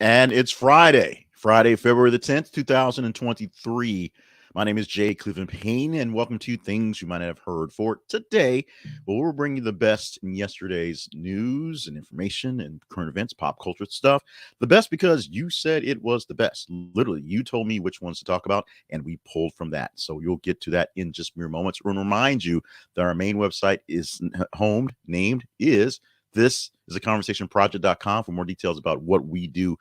And it's Friday, February the 10th, 2023. My name is Jay Cleveland Payne, and welcome to Things You Might Not Have Heard. For today, well, we'll bring you the best in yesterday's news and information and current events, pop culture stuff. The best because you said it was the best. Literally, you told me which ones to talk about, and we pulled from that. So you'll get to that in just mere moments. We're going to remind you that our main website is named is this is a conversationproject.com for more details about what we do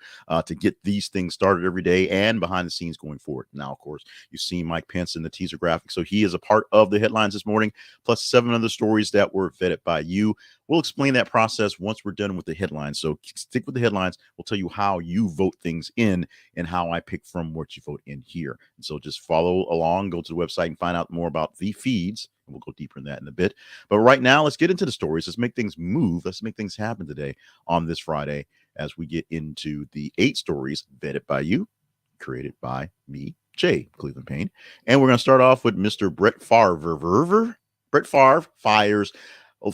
to get these things started every day and behind the scenes going forward. Now, of course, you've seen Mike Pence in the teaser graphic. So he is a part of the headlines this morning, plus 7 other stories that were vetted by you. We'll explain that process once we're done with the headlines. So stick with the headlines. We'll tell you how you vote things in and how I pick from what you vote in here. And so just follow along, go to the website and find out more about the feeds. And we'll go deeper in that in a bit. But right now, let's get into the stories. Let's make things move. Let's make things happen today on this Friday as we get into the 8 stories vetted by you, created by me, Jay Cleveland Payne. And we're going to start off with Mr. Brett Favre. Brett Favre files. I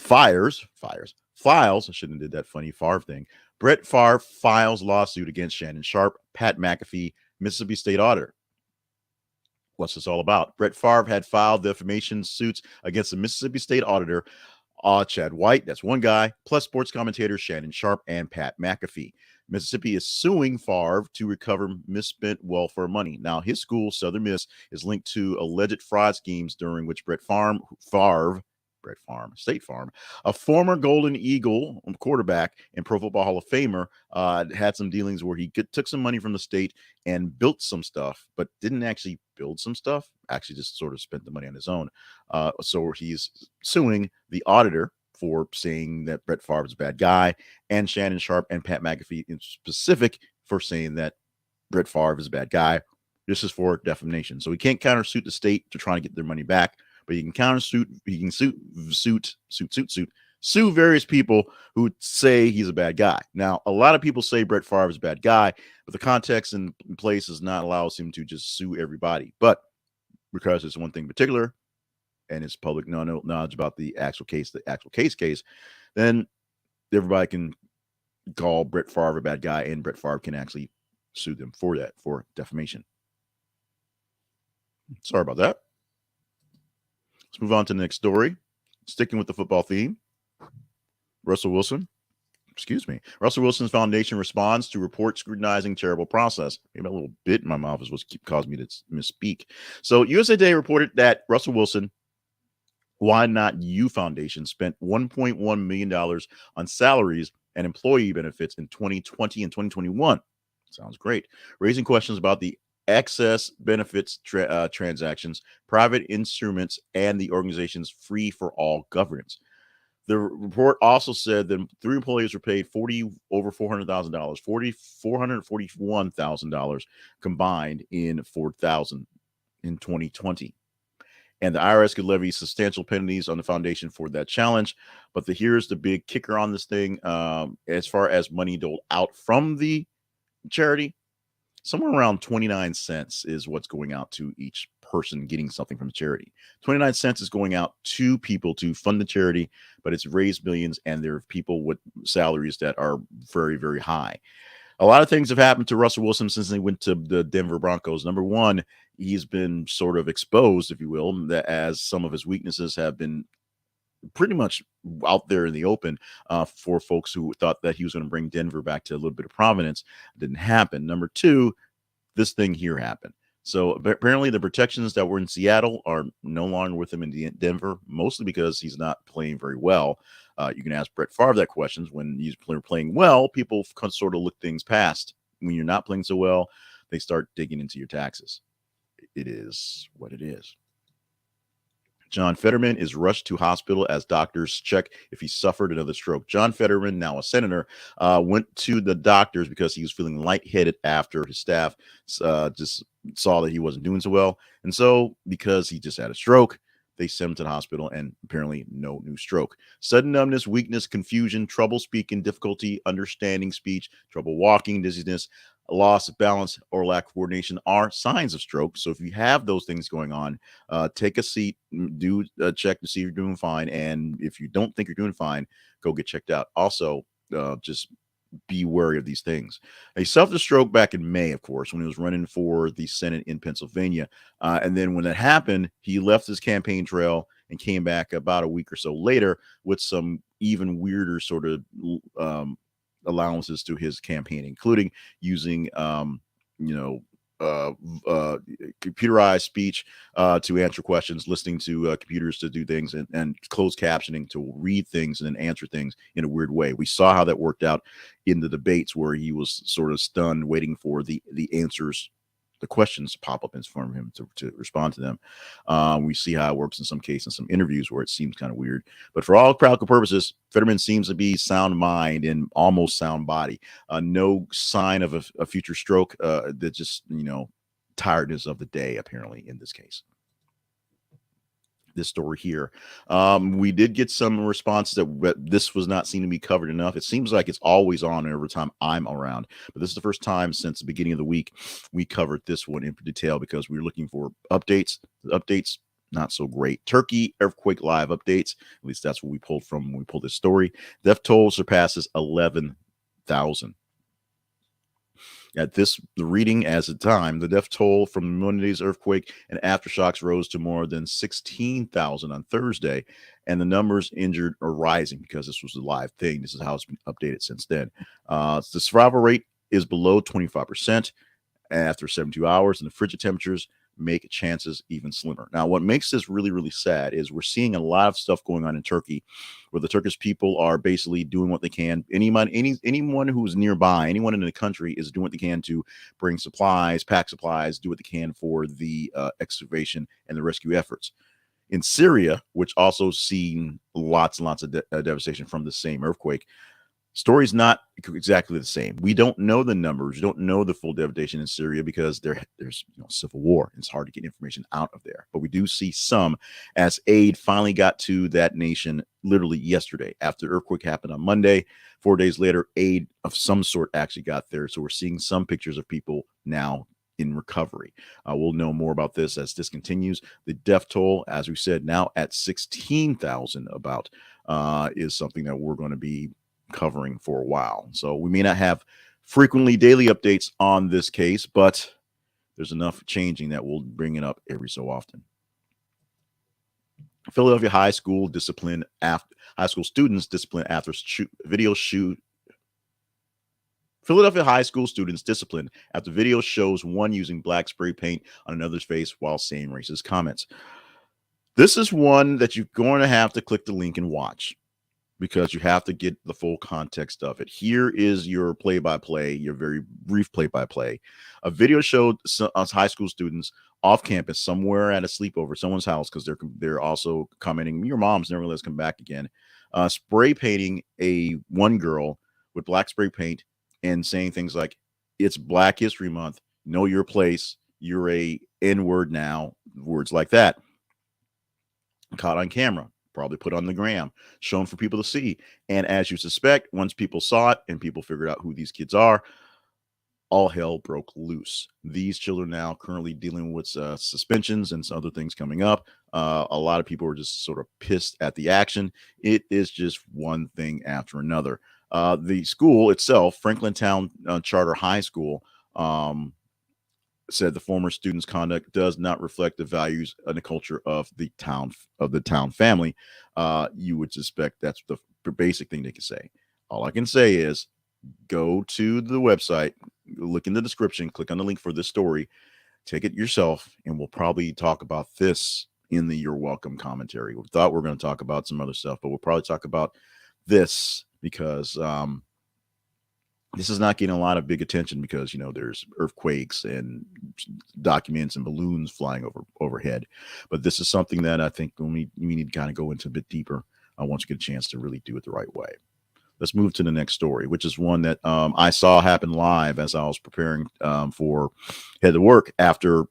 shouldn't have did that funny Favre thing. Brett Favre files lawsuit against Shannon Sharpe, Pat McAfee, Mississippi State Auditor. What's this all about? Brett Favre had filed defamation suits against the Mississippi State Auditor, Chad White, that's one guy, plus sports commentators Shannon Sharpe and Pat McAfee. Mississippi is suing Favre to recover misspent welfare money. Now, his school, Southern Miss, is linked to alleged fraud schemes during which State Farm, a former Golden Eagle quarterback and Pro Football Hall of Famer, had some dealings where he took some money from the state and built some stuff, but didn't actually build some stuff, actually just sort of spent the money on his own. So he's suing the auditor for saying that Brett Favre is a bad guy, and Shannon Sharpe and Pat McAfee in specific for saying that Brett Favre is a bad guy. This is for defamation. So he can't countersuit the state to try to get their money back, but he can countersuit, he can sue various people who say he's a bad guy. Now, a lot of people say Brett Favre is a bad guy, but the context and place does not allow him to just sue everybody. But because it's one thing in particular, and it's public knowledge about the actual case, then everybody can call Brett Favre a bad guy, and Brett Favre can actually sue them for that, for defamation. Sorry about that. Let's move on to the next story. Sticking with the football theme, Russell Wilson's foundation responds to report scrutinizing charitable process. Maybe a little bit in my mouth is what's causing me to misspeak. So USA Today reported that Russell Wilson, Why Not You Foundation, spent $1.1 million on salaries and employee benefits in 2020 and 2021. Sounds great. Raising questions about the excess benefits transactions, private instruments, and the organization's free-for-all governance. The report also said that 3 employees were paid over $400,000, $441,000 combined in $4,000 in 2020. And the IRS could levy substantial penalties on the foundation for that challenge. But here's the big kicker on this thing. As far as money doled out from the charity, somewhere around 29 cents is what's going out to each person getting something from the charity. 29 cents is going out to people to fund the charity, but it's raised millions, and there are people with salaries that are very, very high. A lot of things have happened to Russell Wilson since he went to the Denver Broncos. Number one, he's been sort of exposed, if you will, that as some of his weaknesses have been pretty much out there in the open for folks who thought that he was going to bring Denver back to a little bit of prominence. It didn't happen. Number two, this thing here happened. So apparently the protections that were in Seattle are no longer with him in Denver, mostly because he's not playing very well. You can ask Brett Favre that question. When he's playing well, people can sort of look things past. When you're not playing so well, they start digging into your taxes. It is what it is. John Fetterman is rushed to hospital as doctors check if he suffered another stroke. John Fetterman, now a senator, went to the doctors because he was feeling lightheaded after his staff just saw that he wasn't doing so well. And so because he just had a stroke, they sent him to the hospital, and apparently no new stroke. Sudden numbness, weakness, confusion, trouble speaking, difficulty understanding speech, trouble walking, dizziness, loss of balance, or lack of coordination are signs of stroke. So if you have those things going on, take a seat, do a check to see if you're doing fine. And if you don't think you're doing fine, go get checked out. Also, just be wary of these things. He suffered a stroke back in May, of course, when he was running for the Senate in Pennsylvania. And then when that happened, he left his campaign trail and came back about a week or so later with some even weirder sort of allowances to his campaign, including using, you know, computerized speech to answer questions, listening to computers to do things, and closed captioning to read things and then answer things in a weird way. We saw how that worked out in the debates where he was sort of stunned, waiting for the answers, the questions to pop up in front of him to respond to them. We see how it works in some cases, in some interviews where it seems kind of weird. But for all practical purposes, Fetterman seems to be sound mind and almost sound body. No sign of a future stroke. That just, tiredness of the day, apparently, in this case. This story here. We did get some responses that this was not seen to be covered enough. It seems like it's always on every time I'm around, but this is the first time since the beginning of the week we covered this one in detail because we were looking for updates. The updates, not so great. Turkey earthquake live updates. At least that's what we pulled from when we pulled this story. Death toll surpasses 11,000. At the reading as a time, the death toll from Monday's earthquake and aftershocks rose to more than 16,000 on Thursday, and the numbers injured are rising because this was a live thing. This is how it's been updated since then. The survival rate is below 25% after 72 hours, and the frigid temperatures make chances even slimmer. Now, what makes this really, really sad is we're seeing a lot of stuff going on in Turkey where the Turkish people are basically doing what they can. Anyone who's nearby, anyone in the country is doing what they can to bring supplies, pack supplies, do what they can for the excavation and the rescue efforts. In Syria, which also seen lots and lots of devastation from the same earthquake, story's not exactly the same. We don't know the numbers. We don't know the full devastation in Syria because there's civil war. It's hard to get information out of there. But we do see some as aid finally got to that nation literally yesterday. After the earthquake happened on Monday, 4 days later, aid of some sort actually got there. So we're seeing some pictures of people now in recovery. We'll know more about this as this continues. The death toll, as we said, now at 16,000 about, is something that we're going to be covering for a while. So we may not have frequently daily updates on this case, but there's enough changing that we'll bring it up every so often. Philadelphia high school students disciplined after video shoot. Philadelphia high school students disciplined after video shows one using black spray paint on another's face while saying racist comments. This is one that you're going to have to click the link and watch, because you have to get the full context of it. Here is your play-by-play, your very brief play-by-play. A video showed us high school students off campus somewhere at a sleepover, someone's house, because they're also commenting, your mom's never let us come back again, spray painting one girl with black spray paint and saying things like, it's Black History Month, know your place, you're a N-word now, words like that. Caught on camera. Probably put on the gram, shown for people to see. And as you suspect, once people saw it and people figured out who these kids are, all hell broke loose. These children now currently dealing with suspensions and some other things coming up. A lot of people are just sort of pissed at the action. It is just one thing after another. The school itself, Franklintown Charter High School, said the former student's conduct does not reflect the values and the culture of the town family. You would suspect that's the basic thing they can say. All I can say is go to the website, look in the description, click on the link for this story, take it yourself, and we'll probably talk about this in the You're Welcome commentary. We thought we were going to talk about some other stuff, but we'll probably talk about this because this is not getting a lot of big attention because, there's earthquakes and documents and balloons flying overhead. But this is something that I think we need to kind of go into a bit deeper once we get a chance to really do it the right way. Let's move to the next story, which is one that I saw happen live as I was preparing for head to work after,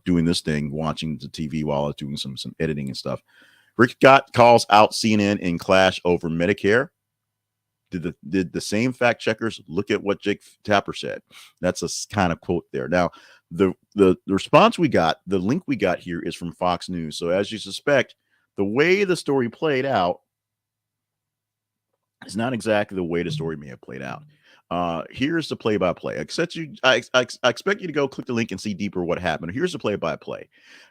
doing this thing, watching the TV while I was doing some editing and stuff. Rick Scott calls out CNN in clash over Medicare. Did the same fact checkers look at what Jake Tapper said? That's a kind of quote there. Now, the response we got, the link we got here is from Fox News. So as you suspect, the way the story played out is not exactly the way the story may have played out. Here's the play-by-play. I expect you to go click the link and see deeper what happened. Here's the play-by-play.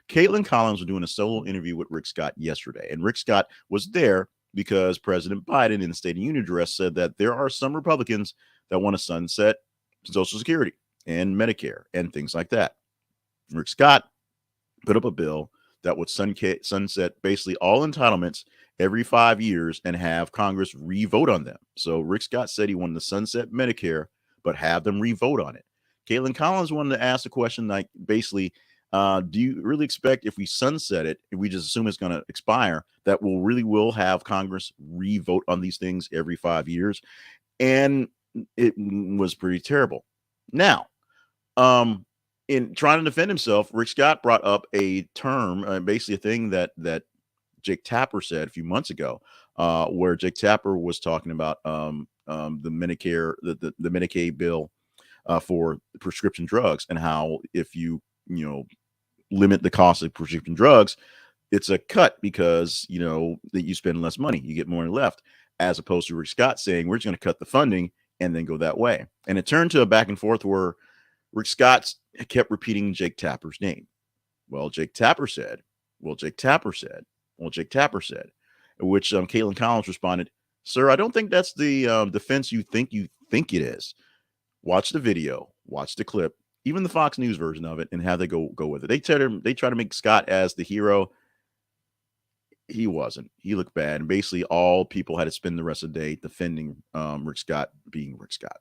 Caitlin Collins was doing a solo interview with Rick Scott yesterday, and Rick Scott was there because President Biden in the State of the Union address said that there are some Republicans that want to sunset Social Security and Medicare and things like that. Rick Scott put up a bill that would sunset basically all entitlements every 5 years and have Congress re-vote on them. So Rick Scott said he wanted to sunset Medicare, but have them re-vote on it. Caitlin Collins wanted to ask the question, like, basically, do you really expect if we sunset it, if we just assume it's going to expire, that will have Congress re-vote on these things every 5 years? And it was pretty terrible. Now, in trying to defend himself, Rick Scott brought up a term, basically a thing that Jake Tapper said a few months ago, where Jake Tapper was talking about the Medicare, the Medicaid bill for prescription drugs, and how if you limit the cost of prescription drugs, it's a cut because that you spend less money, you get more left, as opposed to Rick Scott saying we're just going to cut the funding and then go that way. And it turned to a back and forth where Rick Scott kept repeating Jake Tapper's name. Well, Jake Tapper said, well, Jake Tapper said, well, Jake Tapper said, which Caitlin Collins responded, sir, I don't think that's the defense you think it is. Watch the video, watch the clip, even the Fox News version of it, and how they go with it. They try to make Scott as the hero. He wasn't. He looked bad. And basically all people had to spend the rest of the day defending Rick Scott being Rick Scott.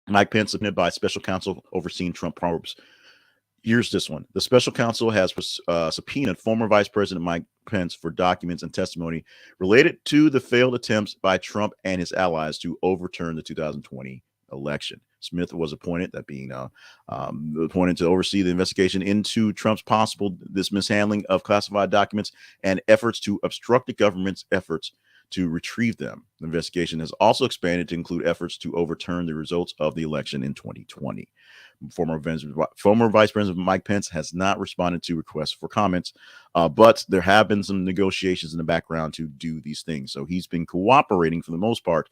Mike Pence, subpoenaed by special counsel overseeing Trump probes. Here's this one. The special counsel has subpoenaed former Vice President Mike Pence for documents and testimony related to the failed attempts by Trump and his allies to overturn the 2020 election. Smith was appointed, that being appointed to oversee the investigation into Trump's possible mishandling of classified documents and efforts to obstruct the government's efforts to retrieve them. The investigation has also expanded to include efforts to overturn the results of the election in 2020. Former Vice President Mike Pence has not responded to requests for comments, but there have been some negotiations in the background to do these things. So he's been cooperating for the most part,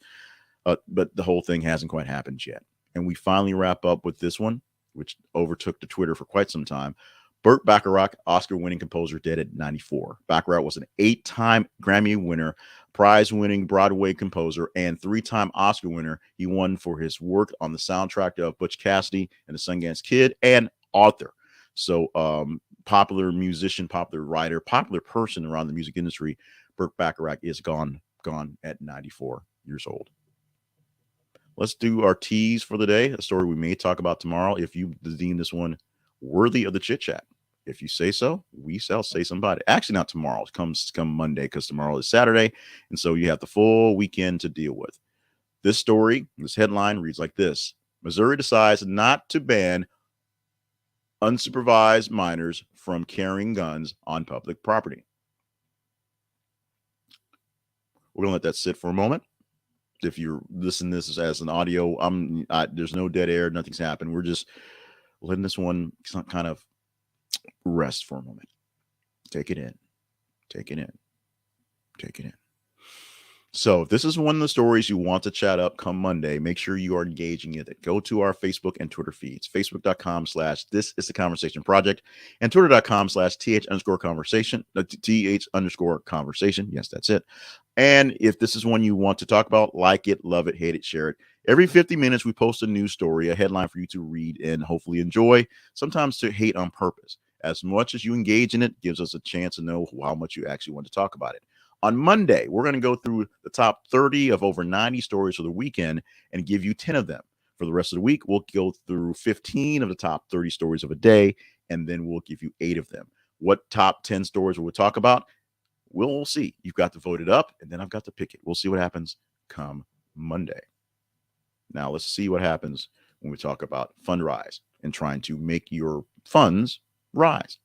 but the whole thing hasn't quite happened yet. And we finally wrap up with this one, which overtook the Twitter for quite some time. Burt Bacharach, Oscar-winning composer, dead at 94. Bacharach was an 8-time Grammy winner, prize-winning Broadway composer, and 3-time Oscar winner. He won for his work on the soundtrack of Butch Cassidy and the Sundance Kid, and author. So popular musician, popular writer, popular person around the music industry. Burt Bacharach is gone at 94 years old. Let's do our tease for the day, a story we may talk about tomorrow if you deem this one worthy of the chit chat. If you say so, we shall say somebody. Actually, not tomorrow. It comes Monday, because tomorrow is Saturday, and so you have the full weekend to deal with. This story, this headline reads like this: Missouri decides not to ban unsupervised minors from carrying guns on public property. We're gonna let that sit for a moment. If you're listening to this as an audio, there's no dead air, nothing's happened. We're just letting this one kind of rest for a moment. Take it in. Take it in. Take it in. So if this is one of the stories you want to chat up come Monday, make sure you are engaging in it. Go to our Facebook and Twitter feeds, facebook.com/This Is the Conversation Project and twitter.com/th_conversation, th_conversation. Yes, that's it. And if this is one you want to talk about, like it, love it, hate it, share it. Every 50 minutes, we post a news story, a headline for you to read and hopefully enjoy, sometimes to hate on purpose. As much as you engage in it, gives us a chance to know how much you actually want to talk about it. On Monday, we're going to go through the top 30 of over 90 stories for the weekend and give you 10 of them. For the rest of the week, we'll go through 15 of the top 30 stories of a day, and then we'll give you 8 of them. What top 10 stories we'll talk about, we'll see. You've got to vote it up, and then I've got to pick it. We'll see what happens come Monday. Now, let's see what happens when we talk about Fundrise and trying to make your funds rise.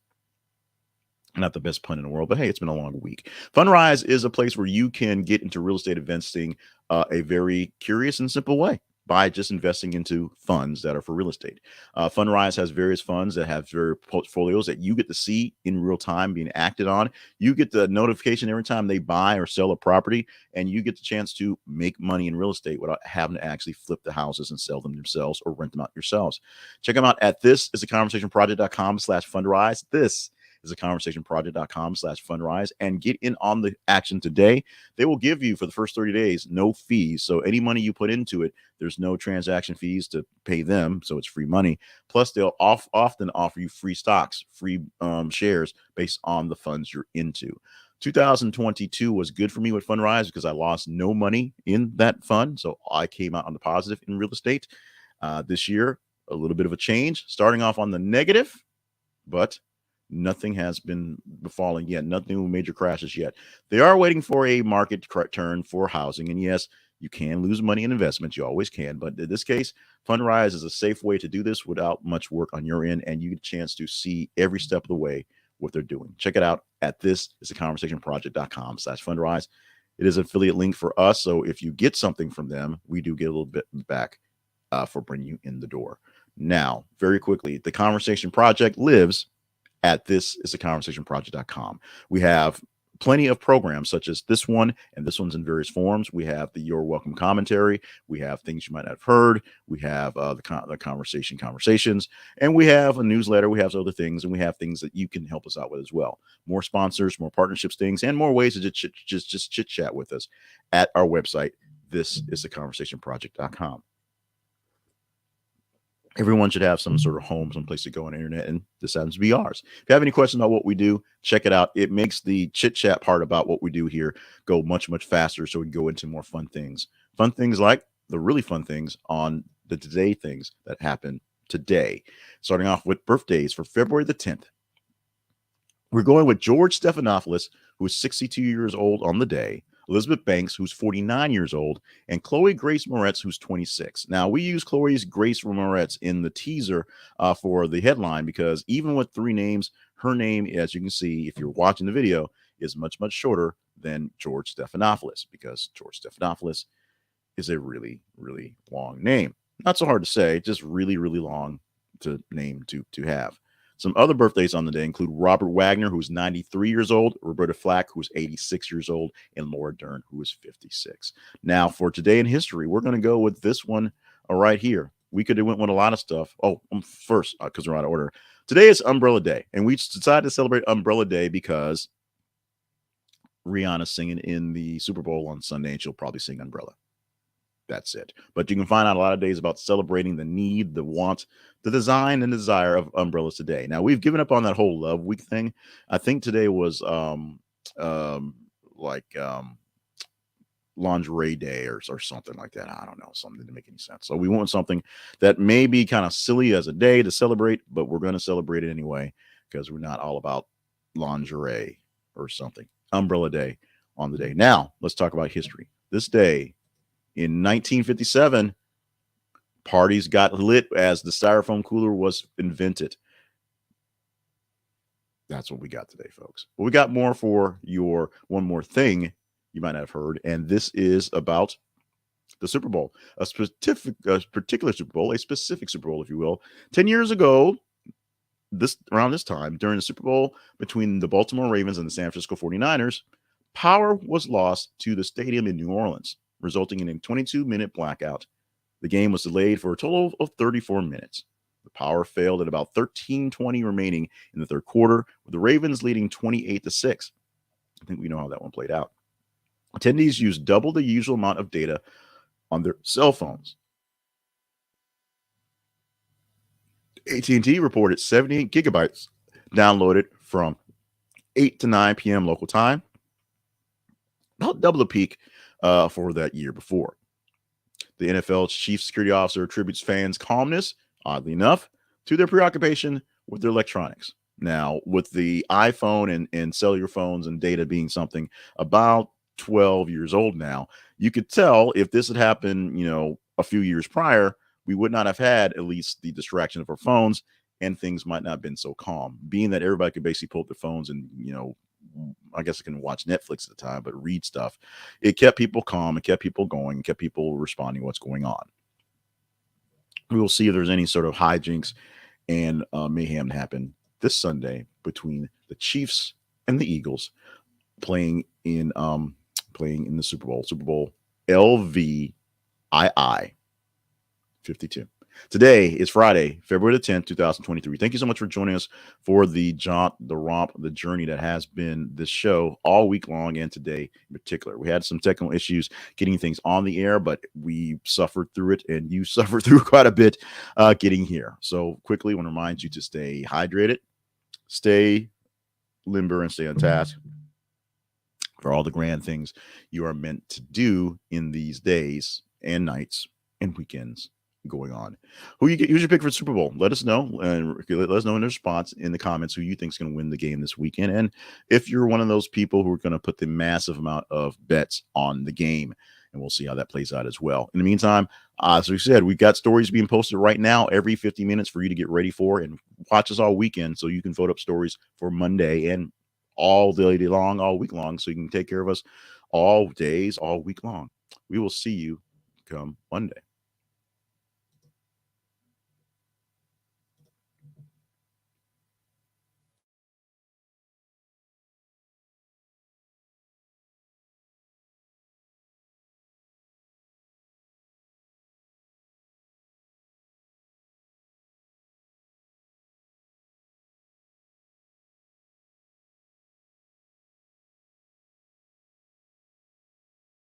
Not the best pun in the world, but hey, it's been a long week. Fundrise is a place where you can get into real estate investing a very curious and simple way. by just investing into funds that are for real estate. Fundrise has various funds that have various portfolios that you get to see in real time being acted on. You get the notification every time they buy or sell a property, and you get the chance to make money in real estate without having to actually flip the houses and sell them yourselves or rent them out yourselves. Check them out at thisisaconversationproject.com/fundrise. This is a conversationproject.com/fundrise, and get in on the action today. They will give you, for the first 30 days, no fees. So any money you put into it, there's no transaction fees to pay them. So it's free money. Plus, they'll often offer you free stocks, free shares based on the funds you're into. 2022 was good for me with Fundrise because I lost no money in that fund. So I came out on the positive in real estate. This year, a little bit of a change, starting off on the negative, but nothing has been befalling yet. Nothing major crashes yet. They are waiting for a market turn for housing. And yes, you can lose money in investments. You always can. But in this case, Fundrise is a safe way to do this without much work on your end. And you get a chance to see every step of the way what they're doing. Check it out at thisisaconversationproject.com/fundrise. It is an affiliate link for us. So if you get something from them, we do get a little bit back for bringing you in the door. Now, very quickly, the Conversation Project lives at thisisaconversationproject.com. We have plenty of programs such as this one, and this one's in various forms. We have the You're Welcome commentary. We have things you might not have heard. We have the conversations, and we have a newsletter. We have other things, and we have things that you can help us out with as well. More sponsors, more partnerships, things, and more ways to just chit chat with us at our website, thisisaconversationproject.com. Everyone should have some sort of home, some place to go on the internet, and this happens to be ours. If you have any questions about what we do, check it out. It makes the chit chat part about what we do here go much, much faster, so we can go into more fun things. Fun things like the really fun things on the today things that happen today. Starting off with birthdays for February the 10th. We're going with George Stephanopoulos, who is 62 years old on the day. Elizabeth Banks, who's 49 years old, and Chloe Grace Moretz, who's 26. Now, we use Chloe Grace Moretz in the teaser for the headline because even with three names, her name, as you can see, if you're watching the video, is much, much shorter than George Stephanopoulos because George Stephanopoulos is a really, really long name. Not so hard to say, just really, really long to name to have. Some other birthdays on the day include Robert Wagner, who's 93 years old, Roberta Flack, who's 86 years old, and Laura Dern, who is 56. Now, for today in history, we're going to go with this one right here. We could have went with a lot of stuff. Oh, first, because we're out of order. Today is Umbrella Day, and we decided to celebrate Umbrella Day because Rihanna's singing in the Super Bowl on Sunday, and she'll probably sing Umbrella. That's it. But you can find out a lot of days about celebrating the need, the want, the design, and desire of umbrellas today. Now, we've given up on that whole Love Week thing. I think today was lingerie day or something like that. I don't know. Something that didn't make any sense. So we want something that may be kind of silly as a day to celebrate, but we're going to celebrate it anyway because we're not all about lingerie or something. Umbrella Day on the day. Now, let's talk about history. This day, in 1957, parties got lit as the styrofoam cooler was invented. That's what we got today, folks. But we got more for your one more thing you might not have heard, and this is about the Super Bowl, a particular Super Bowl, a specific Super Bowl, if you will. 10 years ago, around this time, during the Super Bowl between the Baltimore Ravens and the San Francisco 49ers, power was lost to the stadium in New Orleans, resulting in a 22-minute blackout. The game was delayed for a total of 34 minutes. The power failed at about 13:20 remaining in the third quarter, with the Ravens leading 28-6. I think we know how that one played out. Attendees used double the usual amount of data on their cell phones. AT&T reported 78 gigabytes downloaded from 8 to 9 p.m. local time, about double the peak for that year before. The NFL's chief security officer attributes fans' calmness, oddly enough, to their preoccupation with their electronics. Now, with the iPhone and cellular phones and data being something about 12 years old now, you could tell if this had happened, a few years prior, we would not have had at least the distraction of our phones, and things might not have been so calm, being that everybody could basically pull up their phones and, I guess I couldn't watch Netflix at the time, but read stuff. It kept people calm. It kept people going. It kept people responding to what's going on. We will see if there's any sort of hijinks and mayhem happen this Sunday between the Chiefs and the Eagles playing in the Super Bowl LVII 52. Today is Friday, February the 10th, 2023. Thank you so much for joining us for the jaunt, the romp, the journey that has been this show all week long and today in particular. We had some technical issues getting things on the air, but we suffered through it, and you suffered through quite a bit getting here. So quickly, I want to remind you to stay hydrated, stay limber, and stay on task for all the grand things you are meant to do in these days and nights and weekends going on. Who's your pick for the Super Bowl? Let us know, and let us know in the response in the comments who you think is going to win the game this weekend, and if you're one of those people who are going to put the massive amount of bets on the game, and we'll see how that plays out as well. In the meantime, as we said, we've got stories being posted right now every 50 minutes for you to get ready for and watch us all weekend, so you can vote up stories for Monday and all day long, all week long, so you can take care of us all days, all week long. We will see you come Monday.